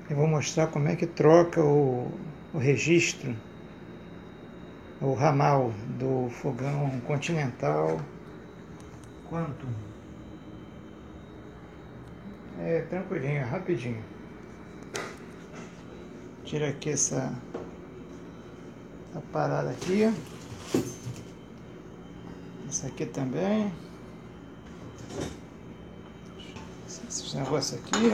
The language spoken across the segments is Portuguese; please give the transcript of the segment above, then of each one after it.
Eu vou mostrar como é que troca o registro, o ramal do fogão Continental Quantum. É tranquilinho, é rapidinho. Tira aqui essa parada aqui. Essa aqui também. Esses negócios aqui.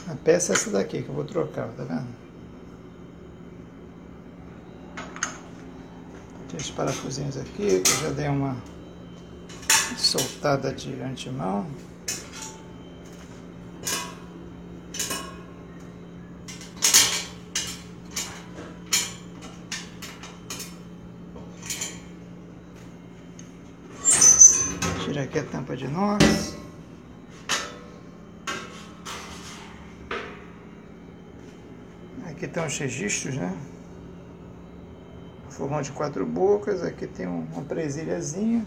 A peça é essa daqui que eu vou trocar, tá vendo? Tem os parafusinhos aqui, que eu já dei uma soltada de antemão. Tira aqui a tampa de inox. Aqui estão os registros, né? Fogão de 4 bocas, aqui tem uma presilhazinha.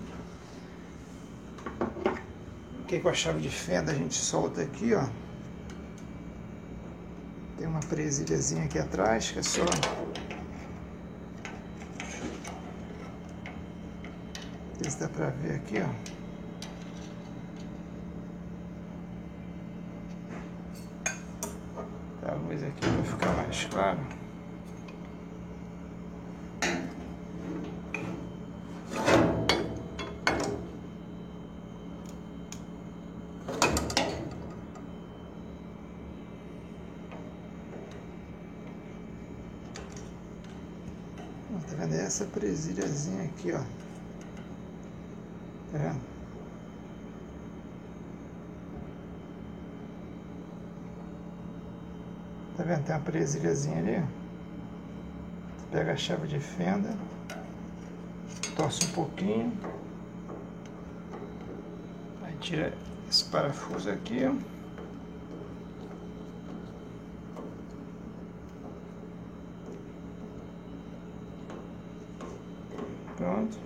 Aqui com a chave de fenda a gente solta aqui, ó. Tem uma presilhazinha aqui atrás, que é só... Não sei se dá pra ver aqui, ó. Tá a luz aqui para ficar mais claro. Tá vendo essa presilhazinha aqui, ó? Tá vendo? Tá vendo? Tem uma presilhazinha ali. Você pega a chave de fenda, torce um pouquinho, aí tira esse parafuso aqui, ó. Pronto.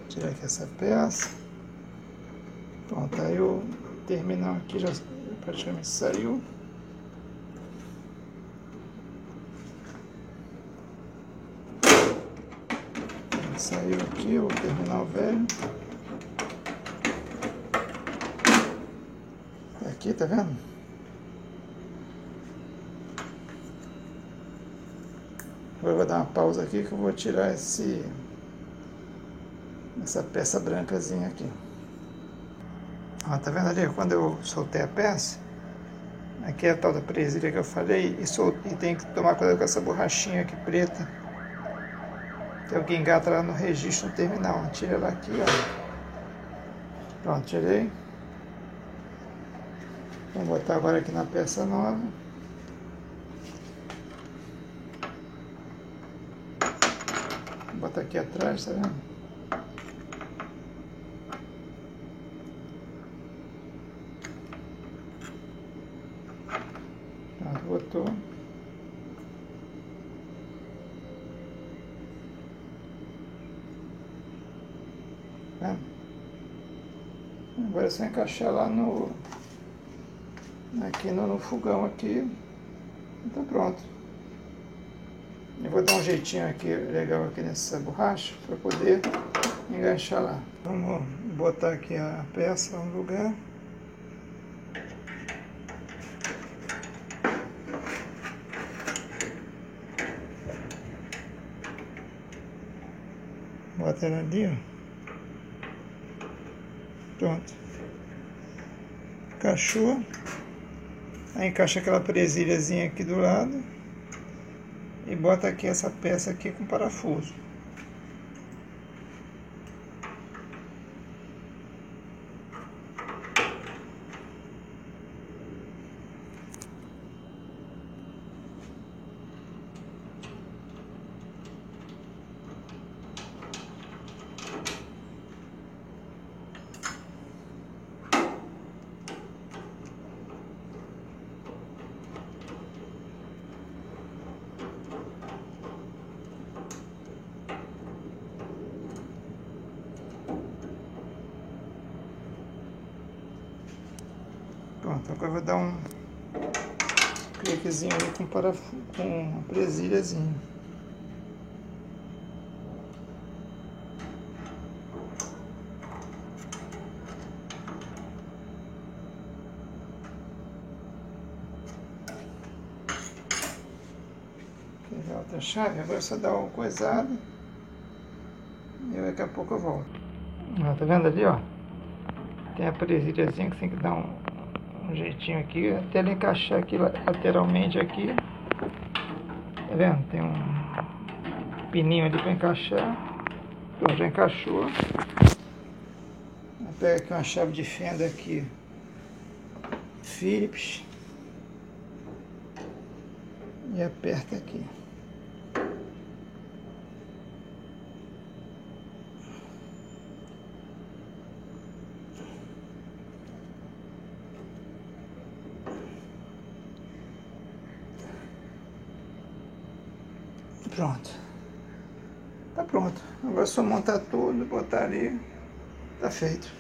Tirar aqui essa peça. Pronto, aí o terminal aqui já praticamente saiu. Saiu aqui o terminal velho. Aqui, tá vendo? Agora eu vou dar uma pausa aqui que eu vou tirar essa peça brancazinha aqui. Ó, tá vendo ali? Quando eu soltei a peça, aqui é a tal da presilha que eu falei, e tem que tomar cuidado com essa borrachinha aqui preta, que é o que engata lá no registro no terminal. Tira ela aqui, ó. Pronto, tirei. Vamos botar agora aqui na peça nova. Vou botar aqui atrás, tá vendo? Pronto, botou. Tá? Agora é só encaixar lá aqui no fogão aqui. Então pronto. Eu vou dar um jeitinho aqui legal aqui nessa borracha para poder enganchar lá. Vamos botar aqui a peça no lugar. Bota ela ali, ó. Pronto. Encaixou. Aí encaixa aquela presilhazinha aqui do lado. E bota aqui essa peça aqui com parafuso. Pronto, agora eu vou dar um cliquezinho ali com uma presilhazinha. Aqui a outra chave, agora só dá uma coisada e daqui a pouco eu volto. Ó, tá vendo ali, ó? Tem a presilhazinha que tem que dar um jeitinho aqui, até ela encaixar aqui lateralmente aqui. Tá vendo? Tem um pininho ali para encaixar. Pronto, já encaixou. Pega aqui uma chave de fenda aqui, Phillips, e aperta aqui. Pronto. Tá pronto. Agora é só montar tudo, botar ali. Tá feito.